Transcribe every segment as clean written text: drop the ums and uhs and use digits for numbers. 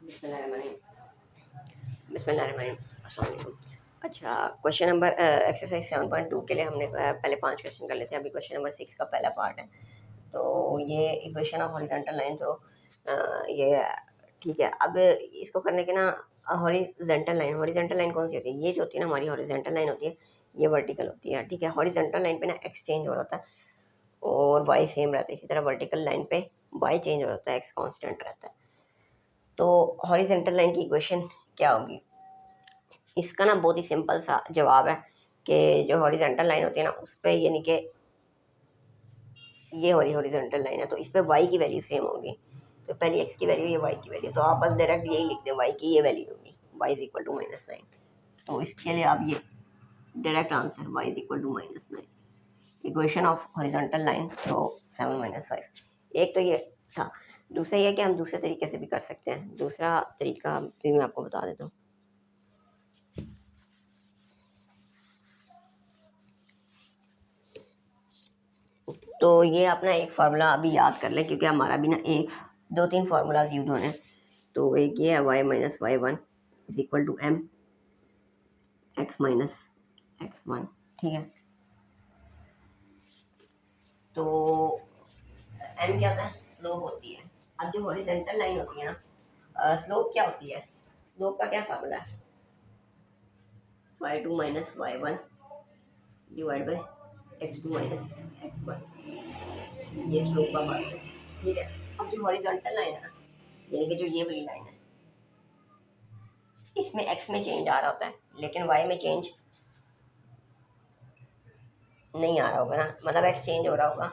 बिस्मिल्लाहिर्रहमानिर्रहीम। अच्छा, question number exercise 7.2 के लिए हमने पहले 5 क्वेश्चन कर लेते हैं। अभी क्वेश्चन नंबर 6 का पहला पार्ट है। तो ये equation of horizontal line throw ये ठीक है। अब इसको करने के ना हॉरिजॉन्टल लाइन कौन सी होती है? ये जो होती है ना हमारी हॉरिजॉन्टल लाइन होती है, ये वर्टिकल होती है। ठीक है, हॉरिजॉन्टल लाइन पे ना एक्स चेंज हो रहा होता है और वाई सेम रहता है। इसी तरह वर्टिकल लाइन पे वाई चेंज हो रहा होता है, एक्स कांस्टेंट रहता है। तो हॉरिजॉन्टल लाइन की इक्वेशन क्या होगी? इसका ना बहुत ही सिंपल सा जवाब है कि जो हॉरिजॉन्टल लाइन होती है ना उस पर, यानी कि ये हॉरिजॉन्टल लाइन है तो इस पर वाई की वैल्यू सेम होगी। तो पहली एक्स की वैल्यू, ये वाई की वैल्यू, तो आप बस डायरेक्ट यही लिख दें, वाई की ये वैल्यू होगी, वाई इज इक्वल टू -9। तो इसके लिए आप ये direct answer y is equal to -9, equation of horizontal line तो 7-5। एक तो ये था। दूसरा ये कि हम दूसरे तरीके से भी कर सकते हैं। दूसरा तरीका भी मैं आपको बता देता हूँ। तो ये अपना एक फार्मूला अभी याद कर लें, क्योंकि हमारा भी ना 1-2-3 फार्मूलाज यूज होने हैं। तो एक ये है y - y1 is equal to m x - x1। ठीक है, तो m क्या होता है? स्लोप होती है। अब जो हॉरिजॉन्टल लाइन होती है ना, स्लोप क्या होती है? स्लोप का क्या फार्मूला है? y2 - y1 divide by x2 - x1, ये स्लोप का फार्मूला है। ठीक है, अब जो हॉरिजॉन्टल लाइन है ना, यानी कि जो ये वाली लाइन है, इसमें x में चेंज आ रहा होता है लेकिन y में चेंज नहीं आ रहा होगा ना। मतलब x चेंज हो रहा होगा,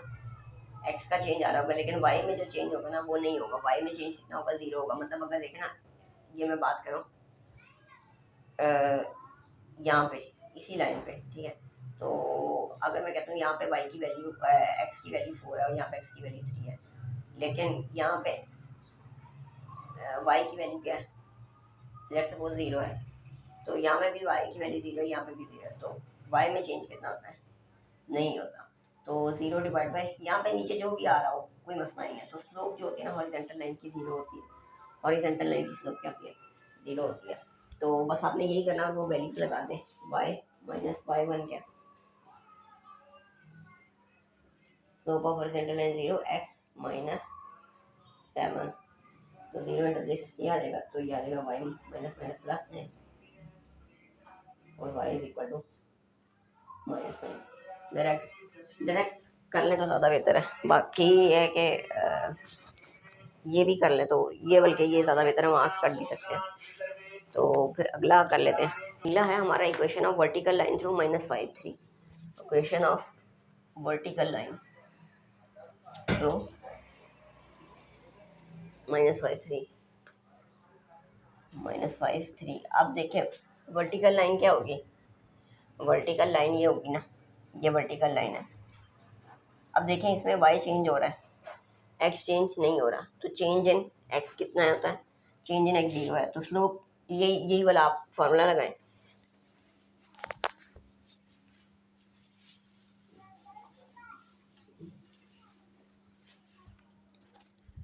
x का चेंज आ रहा होगा, लेकिन y में जो चेंज होगा ना वो नहीं होगा। y में चेंज कितना होगा? 0 होगा। मतलब अगर देखें ना, ये मैं बात करूँ यहाँ पे इसी लाइन पे, ठीक है, तो अगर मैं कहता हूँ यहाँ पे y की वैल्यू x की वैल्यू 4 है और यहाँ पे x की वैल्यू 3 है, लेकिन यहाँ पे y की वैल्यू क्या है? लेट्स सपोज 0 है, तो यहाँ पे भी y की वैल्यू 0 है, यहाँ पे भी 0 है। तो y में चेंज कितना होता है? नहीं होता। तो 0 डिवाइड बाई यहाँ पे नीचे जो भी आ रहा हो कोई मसला नहीं है। तो स्लोप जो होती है ना हॉरिजॉन्टल लाइन की 0 होती है। हॉरिजॉन्टल लाइन की स्लोप क्या होती है? 0 होती है। तो बस आपने यही करना और वो वैल्यूज लगा दें। y - y1 क्या? Slope of horizontal line 0, x - 7। तो 0 इंटू दिस ये आ जाएगा, तो ये आ जाएगा y - प्लस है और y is equal to -9। Direct कर लें तो ज़्यादा बेहतर है। बाकी ये है कि ये भी कर ले तो ये, बल्कि ये ज़्यादा बेहतर है, मार्क्स कट भी सकते हैं। तो फिर अगला कर लेते हैं। अगला है हमारा equation of vertical line through -5-3। Equation of vertical line through -5-3। अब देखें वर्टिकल लाइन क्या होगी? वर्टिकल लाइन ये होगी ना, ये वर्टिकल लाइन है। अब देखें इसमें y चेंज हो रहा है, x चेंज नहीं हो रहा। तो चेंज इन x कितना होता है? चेंज इन x 0 है। तो स्लोप यही वाला आप फार्मूला लगाएं।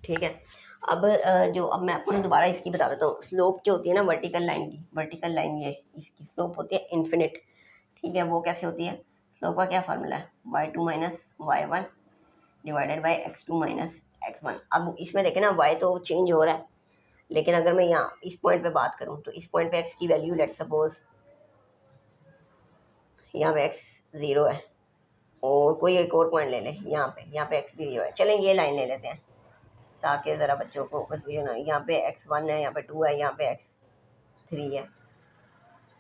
ठीक है, अब मैं आपको दोबारा इसकी बता देता हूँ। स्लोप जो होती है ना वर्टिकल लाइन की, वर्टिकल लाइन ये इसकी स्लोप होती है इन्फिनिट। ठीक है, वो कैसे होती है? स्लोप का क्या फार्मूला है? y2 - y1 divided by x2 - x1। अब इसमें देखें ना y तो चेंज हो रहा है, लेकिन अगर मैं यहाँ इस पॉइंट पे बात करूँ तो इस पॉइंट पे x की वैल्यू लेट्स सपोज यहाँ पे x 0 है और कोई एक और पॉइंट ले लें, यहाँ पे x भी 0 है। चलें ये लाइन ले लेते हैं ताकि ज़रा बच्चों को कन्फ्यूजन हो। यहाँ पे x1 है, यहाँ पे 2 है, यहाँ पे x3 है।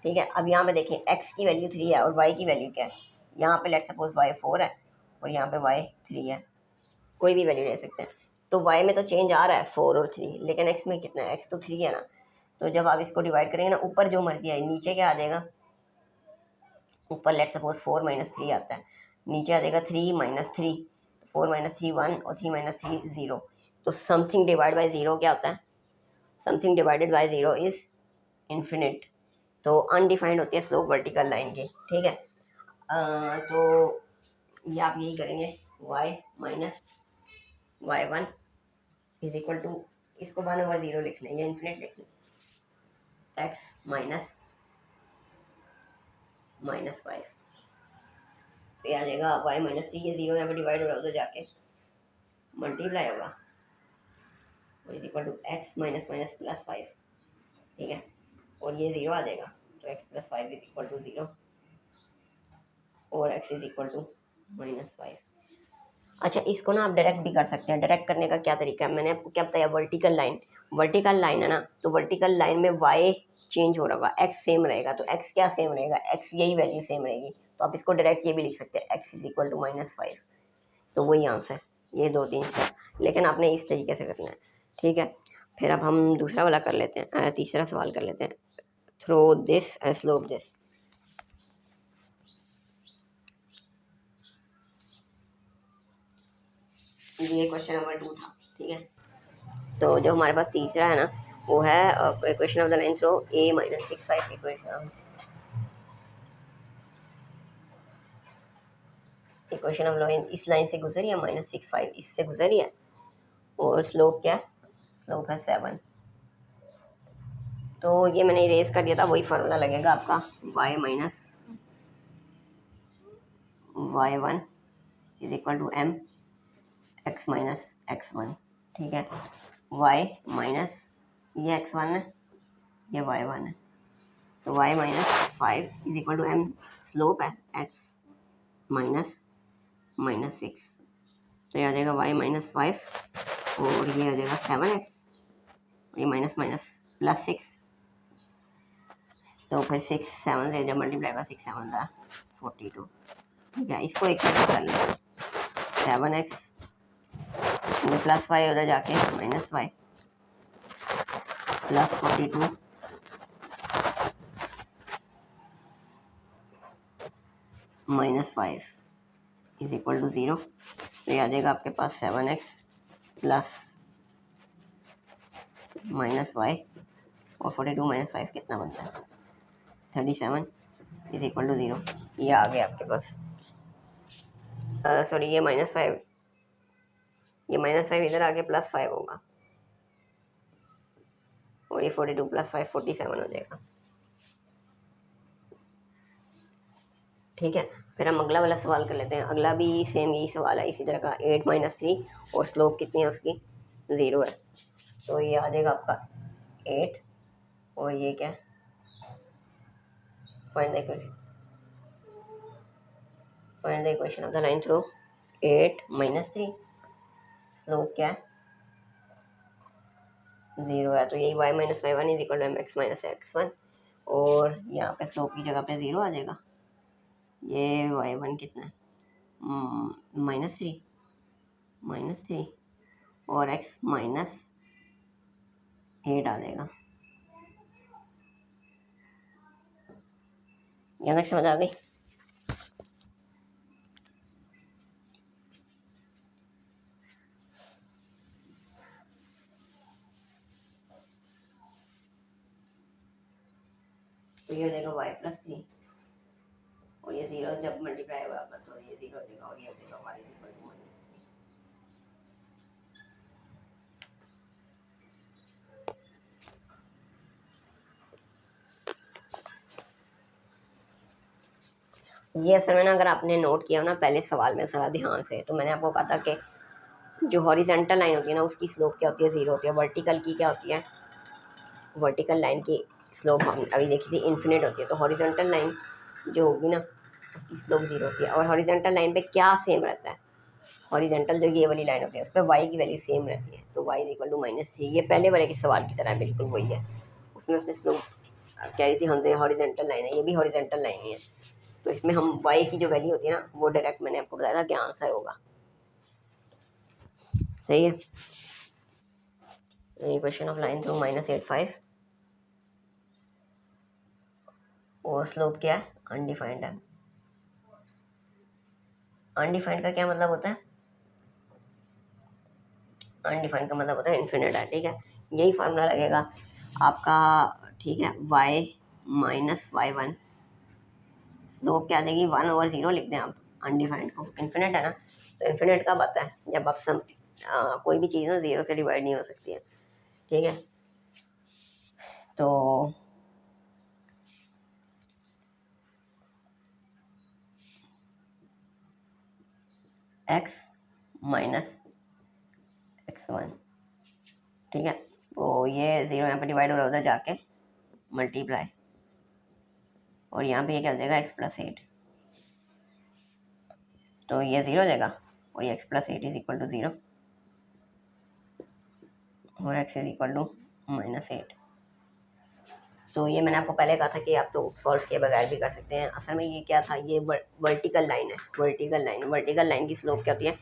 ठीक है, अब यहाँ पे देखें x की वैल्यू 3 है और y की वैल्यू क्या है? यहाँ पे लेट्स सपोज y 4 है और यहाँ पे y 3 है। कोई भी वैल्यू ले सकते हैं। तो y में तो चेंज आ रहा है 4 और 3, लेकिन x में कितना है? x तो 3 है ना। तो जब आप इसको डिवाइड करेंगे ना, ऊपर जो मर्जी है, नीचे क्या आ जाएगा? ऊपर लेट्स सपोज 4 - 3 आता है, नीचे आ जाएगा 3 - 3। 4 - 3 1 और 3 - 3 0। तो समथिंग डिवाइड बाई 0 क्या होता है? Something divided by 0 is infinite. तो अनडिफाइंड होती है स्लोप वर्टिकल लाइन की। ठीक है, तो ये आप यही करेंगे, y - y1 is equal to इसको 1/0 लिख लें या इन्फिनिट लिख लें, x माइनस -5 पे आ जाएगा y -3, ये 0 यहाँ पे डिवाइड हो रहा है उधर जाके मल्टीप्लाई होगा is equal to x minus minus plus 5, ठीक है, और ये 0 आ जाएगा तो x plus 5 is equal to 0 और x इज इक्वल टू -5। अच्छा, इसको ना आप डायरेक्ट भी कर सकते हैं। डायरेक्ट करने का क्या तरीका है, मैंने आपको क्या बताया, वर्टिकल लाइन है ना, तो वर्टिकल लाइन में y चेंज हो रहा होगा, x सेम रहेगा, तो x क्या सेम रहेगा, x यही वैल्यू सेम रहेगी, तो आप इसको डायरेक्ट ये भी लिख सकते हैं x इज इक्वल टू -5, तो वही आंसर, ये 2-3 स्टेप, लेकिन आपने इस तरीके से करना है, ठीक है। फिर अब हम दूसरा वाला कर लेते हैं, तीसरा सवाल कर लेते हैं, through this and slope this. ये क्वेश्चन नंबर 2 था, ठीक है। तो जो हमारे पास तीसरा है ना, वो है equation of the line throw a - 6/5 equation of line, इस लाइन से गुजरी है -6/5 इससे गुजरी है, और स्लोप क्या है, स्लोप है 7। तो ये मैंने इरेज कर दिया था, वही फार्मूला लगेगा आपका y minus y1 is equal to m x minus x1, ठीक है। y माइनस ये x1 है, ये y1 है, तो y -5 is equal to m, slope है x माइनस -6, तो ये आ जाएगा y -5 और ये आ जाएगा 7x, ये माइनस माइनस प्लस 6, तो फिर 6 7 से जब मल्टीप्लाई होगा 6 7 सा 42, ठीक है। इसको एक साइड कर लें, 7x प्लस 5 उधर जाके -5 प्लस 42 -5 इज इक्वल टू 0, तो ये आ जाएगा आपके पास 7x प्लस -y और 42 - 5 कितना बनता है 37 इज इक्वल टू 0, ये आ गया आपके पास। सॉरी, ये -5, ये -5 इधर आके +5 होगा, और ये 42 + 5 47 हो जाएगा, ठीक है। फिर हम अगला वाला सवाल कर लेते हैं, अगला भी सेम यही सवाल है इसी तरह का, 8 - 3 और स्लोप कितनी है उसकी 0 है, तो ये आ जाएगा आपका 8 और ये क्या है, find the equation of the line through 8 - 3, slope क्या है 0 है, तो यही y - y1 is equal to mx - x1, और यहाँ पे स्लोप की जगह पे 0 आ जाएगा, ये y1 कितना है -3 और x -8 आ जाएगा, यहाँ तक समझ आ गई। तो ये हो जाएगा y + 3 और ये 0 जब मल्टीप्लाई होगा तो ये 0 हो जाएगा और ये हो जाएगा y इज इक्वल टू -3। ये असल में ना, अगर आपने नोट किया हो ना पहले सवाल में ज़रा ध्यान से, तो मैंने आपको कहा था कि जो हॉरिजेंटल लाइन होती है ना उसकी स्लोप क्या होती है 0 होती है, वर्टिकल की क्या होती है, वर्टिकल लाइन की स्लोप हम अभी देखी थी इन्फिनिट होती है, तो हॉरिजेंटल लाइन जो होगी ना उसकी स्लोप 0 होती है। और हॉरिजेंटल लाइन पे क्या सेम रहता है, हॉरिजेंटल जो ये वाली लाइन होती है उस पर y की वैल्यू सेम रहती है, तो y इज इक्वल टू -3, ये पहले वाले के सवाल की तरह बिल्कुल वही है, उसमें उसने स्लोप कह रही थी हमसे हॉरिजेंटल लाइन है, ये भी हॉरिजेंटल लाइन ही है, तो इसमें हम y की जो वैल्यू होती है ना वो डायरेक्ट मैंने आपको बताया था क्या आंसर होगा, सही है। इक्वेशन ऑफ लाइन थ्रू -8/5 और स्लोप क्या है अनडिफाइंड है। अनडिफाइंड का क्या मतलब होता है, अनडिफाइंड का मतलब होता है इन्फिनिट है, ठीक है। यही फार्मूला लगेगा आपका, ठीक है, y - y1, स्लोप क्या आ जाएगी 1/0 लिख दें आप, अनडिफाइंड को, इन्फिनिट है ना, तो इन्फिनिट कब आता है जब आप कोई भी चीज़ ना 0 से डिवाइड नहीं हो सकती है, ठीक है। तो x माइनस x1, ठीक है। तो ये 0 यहाँ पे डिवाइड हो रहा होता है जाके मल्टीप्लाई, और यहाँ पे ये क्या हो जाएगा x+8, तो ये 0 हो जाएगा और ये x+8 इज इक्वल टू 0 और x इज इक्वल टू -8। तो ये मैंने आपको पहले कहा था कि आप तो सॉल्व किए बगैर भी कर सकते हैं। असल में ये क्या था, ये वर्टिकल लाइन है, वर्टिकल लाइन की स्लोप क्या होती है,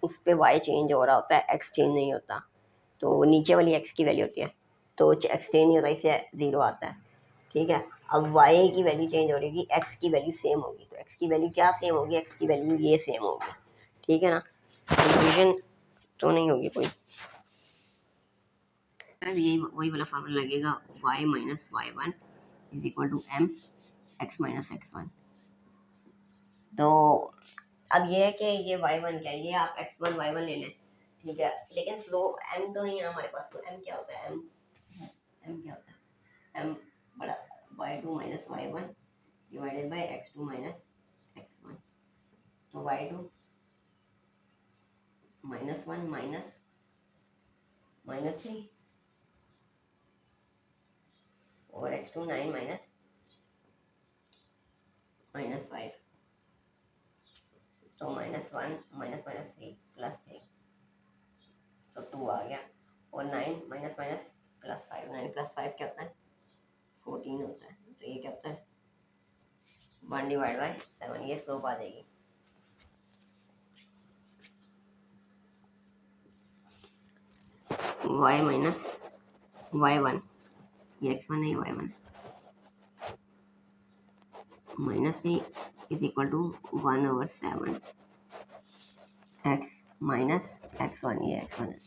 उस पर y चेंज हो रहा होता है, x चेंज नहीं होता। तो नीचे वाली x की वैल्यू होती है, तो x चेंज नहीं होता इसलिए 0 आता है, ठीक है। अब y की वैल्यू चेंज हो रही होगी, x की वैल्यू सेम होगी, तो x की वैल्यू क्या सेम होगी, x की वैल्यू ये सेम होगी, ठीक है ना। कंफ्यूजन तो नहीं होगी कोई। यही वही वाला फार्मूला लगेगा, y minus y1 is equal to m x minus x1। तो अब ये है कि ये y1 क्या है, ये आप x1 y1 ले लें, ठीक है, लेकिन स्लो m तो नहीं है हमारे पास, तो m क्या होता है, m क्या होता है, m बड़ा y2 minus y1 divided by x2 minus x1, तो y2 -1 माइनस 3 और x2 9 -5, तो -1 -3 +3, तो 2 आ गया, और 9 +5, 9 + 5 क्या होता है 14 होता है, तो ये क्या होता है 1/7, ये स्लोप आ जाएगी। y माइनस y1, ये x1 नहीं y1, -3 is equal to 1/7 x minus x1, ये x1 है।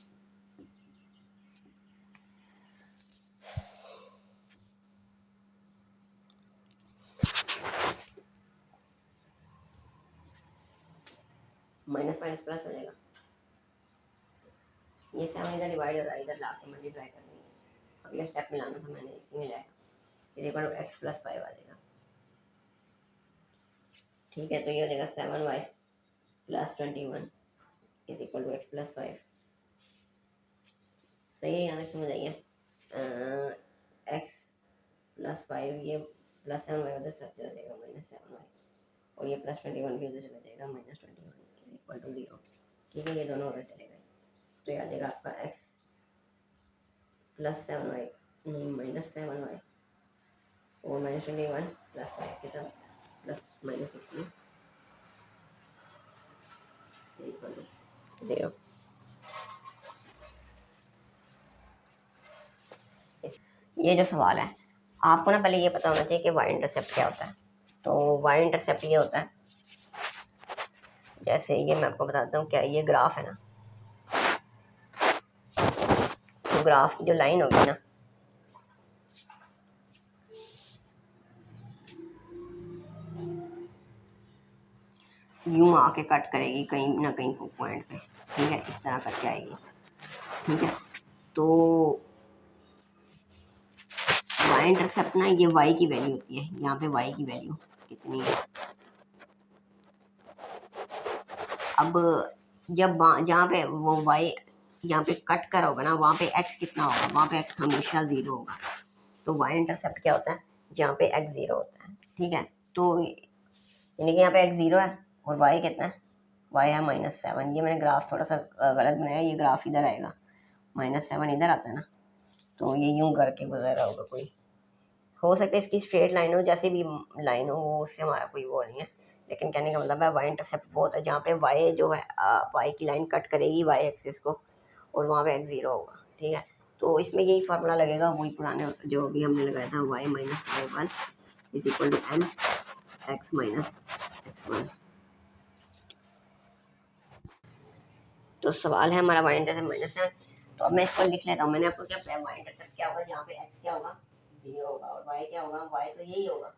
माइनस माइनस प्लस हो जाएगा, ये 7 इधर डिवाइड हो रहा है, इधर ला के मल्टीप्लाई कर देंगे, अगले स्टेप में लाना था मैंने, इसी में लाया, इज इक्वल टू x+5 आ जाएगा, ठीक है। तो ये हो जाएगा 7y + 21 is equal to x+5, सही है, यहाँ तक समझ आइए। x+5 ये +7y उधर से चला जाएगा -7y, और ये +21 भी उधर चला जाएगा -21 इज इक्वल टू 0, ठीक है, ये दोनों उधर चले गए, तो ये आ जाएगा आपका x +7y नहीं -7y और -21 +5 कितना +-16 इक्वल टू 0। ये जो सवाल है, आपको ना पहले ये पता होना चाहिए कि y इंटरसेप्ट क्या होता है। तो y इंटरसेप्ट ये होता है, जैसे ये मैं आपको बताता हूँ, क्या ये ग्राफ है ना, तो ग्राफ की जो लाइन होगी ना, यूं आके कट करेगी कहीं ना कहीं पॉइंट पे, ठीक है, इस तरह करके आएगी, ठीक है। तो y इंटरसेप्ट ना, ये y की वैल्यू होती है, यहाँ पे y की वैल्यू कितनी है। अब जब जहाँ पे वो y यहाँ पे कट कर होगा ना, वहाँ पे x कितना होगा, वहाँ पे x हमेशा 0 होगा। तो y इंटरसेप्ट क्या होता है, जहाँ पे x 0 होता है, ठीक है। तो यानी कि यहाँ पे x 0 है और y कितना है, y है -7। ये मैंने ग्राफ थोड़ा सा गलत बनाया, ये ग्राफ इधर आएगा, -7 इधर आता है ना, तो ये यूं करके गुजर रहा होगा, कोई हो सकता है इसकी स्ट्रेट लाइन हो, जैसे भी लाइन हो, वो उससे हमारा कोई वो नहीं है, लेकिन कहने का मतलब है y इंटरसेप्ट वो होता है जहाँ पे y जो है y की लाइन कट करेगी y एक्सिस को, और वहाँ पे x 0 होगा, ठीक है। तो इसमें यही फार्मूला लगेगा, वही पुराने जो अभी हमने लगाया था, y minus y1 is equal to m x minus x1। तो सवाल है हमारा y इंटरसेप्ट -7, तो अब मैं इसको लिख लेता हूँ। मैंने आपको क्या बताया, y इंटरसेप्ट क्या होगा, जहाँ पे x क्या होगा 0 होगा, और y क्या होगा, y तो यही होगा,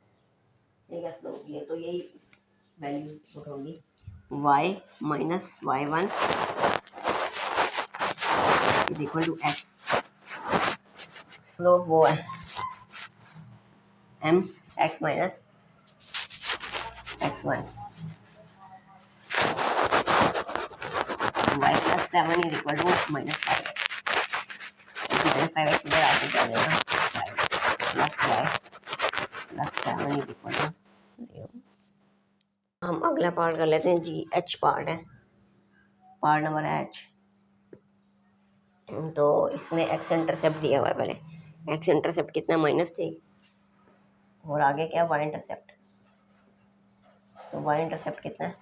ठीक है, स्लोप ये तो यही वैल्यू पुट होगी, y minus y1 is equal to x slope वो है m x minus x one y plus 7 is equal to minus 5x 5x इधर आके क्या देगा 5x plus y plus 7 is equal to 0। हम अगला पार्ट कर लेते हैं जी। एच पार्ट है, पार्ट नंबर है एच। तो इसमें एक्स इंटरसेप्ट दिया हुआ है। पहले एक्स इंटरसेप्ट कितना -3 और आगे क्या वाई इंटरसेप्ट। तो वाई इंटरसेप्ट कितना है,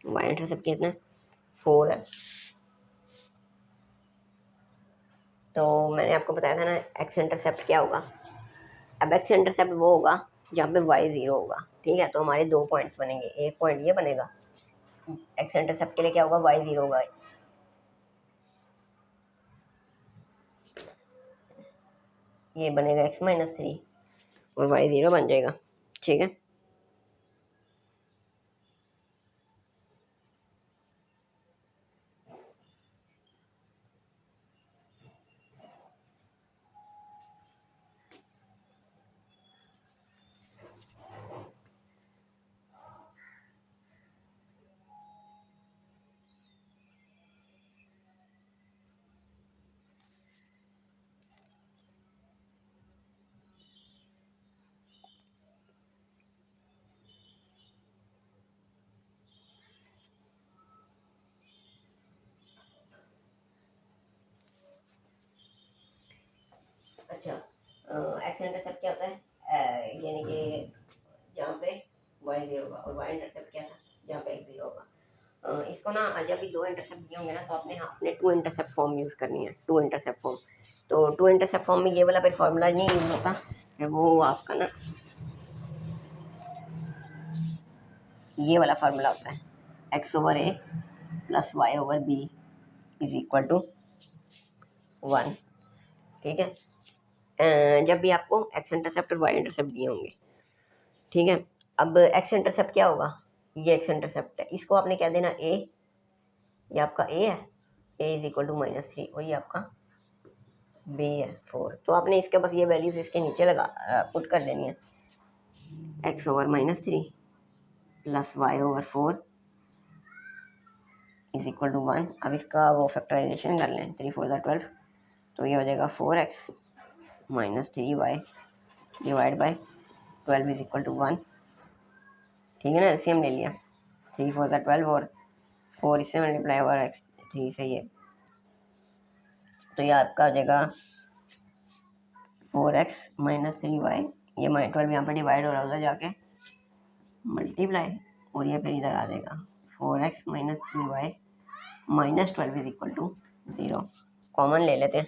वाई इंटरसेप्ट कितना है 4 है। तो मैंने आपको बताया था ना एक्स इंटरसेप्ट क्या होगा। अब एक्स इंटरसेप्ट वो होगा जहाँ पे वाई 0 होगा, ठीक है। तो हमारे 2 पॉइंट्स बनेंगे, एक पॉइंट ये बनेगा एक्स इंटरसेप्ट के लिए क्या होगा वाई 0 होगा, ये बनेगा x-3 और वाई 0 बन जाएगा, ठीक है। अच्छा, एक्स इंटरसेप्ट क्या होता है, यानी कि जहाँ पे वाई 0 होगा, और वाई इंटरसेप्ट क्या था जहाँ पे x 0 होगा। इसको ना जब भी 2 इंटरसेप्ट दिए होंगे ना तो आपने अपने 2 इंटरसेप्ट फॉर्म यूज़ करनी है, 2 इंटरसेप्ट फॉर्म। तो 2 इंटरसेप्ट फॉर्म में ये वाला फिर फॉर्मूला नहीं यूज़ होता, फिर वो आपका ना ये वाला फार्मूला होता है x/a plus y/b is equal to 1, ठीक है। जब भी आपको एक्स इंटरसेप्ट और वाई इंटरसेप्ट दिए होंगे, ठीक है। अब एक्स इंटरसेप्ट क्या होगा, ये एक्स इंटरसेप्ट है, इसको आपने क्या देना ए, ये आपका ए है, ए इज इक्वल टू -3 और ये आपका बी है 4। तो आपने इसके बस ये वैल्यूज इसके नीचे लगा पुट कर देनी है, x/-3 plus y/4 is equal to 1। अब इसका वो फैक्टराइजेशन कर लें, 3 4 12, तो ये हो जाएगा 4x -3y divide by 12 is equal to 1, ठीक है ना। एलसीएम ले लिया, 3 4 12 और 4 इससे मल्टीप्लाई हुआ एक्स 3 से ये, तो ये आपका हो जाएगा 4x -3y, ये -12 यहाँ पर डिवाइड हो रहा है उधर जाके मल्टीप्लाई, और ये फिर इधर आ जाएगा 4x -3y -12 is equal to 0। Common ले लेते हैं,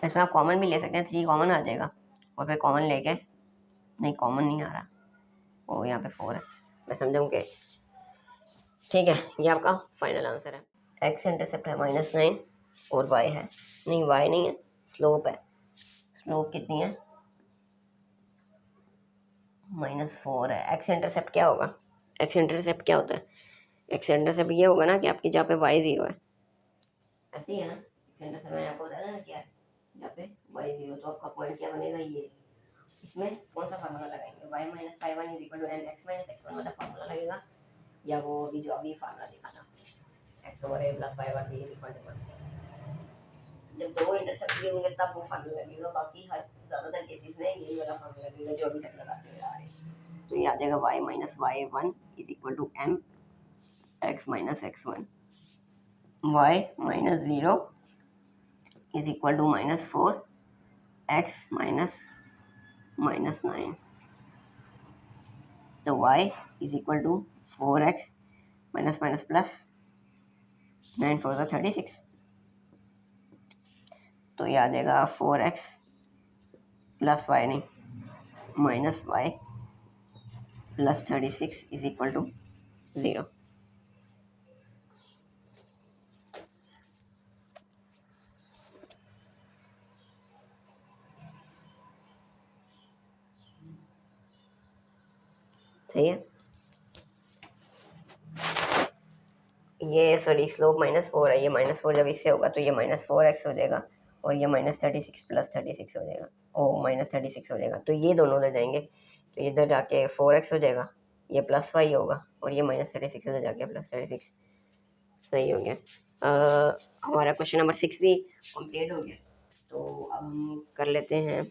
इसमें आप कॉमन भी ले सकते हैं, 3 कॉमन आ जाएगा और फिर कॉमन लेके, नहीं कॉमन नहीं आ रहा, वो यहाँ पे 4 है, मैं समझाऊँ कि ठीक है। ये आपका फाइनल आंसर है। एक्स इंटरसेप्ट है -9 और वाई है, नहीं वाई नहीं है, स्लोप है। स्लोप कितनी है -4 है। एक्स इंटरसेप्ट क्या होगा, एक्स इंटरसेप्ट क्या होता है, एक्स इंटरसेप्ट ये होगा ना कि आपकी जहाँ पे वाई 0 है, ऐसे ही है ना। एक्स इंटरसेप्ट मैंने आपको बताया ना क्या है, जहाँ पे वाई 0, तो आपका पॉइंट क्या बनेगा ये, इसमें कौन सा फार्मूला लगाएंगे, y minus five one is equal to m x minus x one वाला फार्मूला लगेगा, या वो अभी जो अभी फार्मूला देखा था x/a plus y one is equal to 1। जब 2 इंटरसेप्ट दिए होंगे तब वो फार्मूला लगेगा, बाकी हर ज़्यादातर केसेस में यही वाला फार्मूला लगेगा जो अभी तक लगाते हुए आ रहे हैं। तो ये आ जाएगा y minus y one is equal to m x minus x one, y minus 0 is equal to -4 x minus -9, तो y is equal to 4x minus minus plus 9 4 36, तो ये आ जाएगा 4x प्लस वाई नहीं minus y plus 36 is equal to 0। सही है। ये sorry slope -4 है, ये -4 जब इससे होगा तो ये -4x हो जाएगा और ये -36 + 36 हो जाएगा, ओ -36 हो जाएगा। तो ये दोनों उधर जाएंगे तो इधर जाके 4x हो जाएगा, ये +y होगा और ये -36 उधर जाके +36। सही हो गया। हमारा क्वेश्चन नंबर 6 भी कंप्लीट हो गया। तो अब हम कर लेते हैं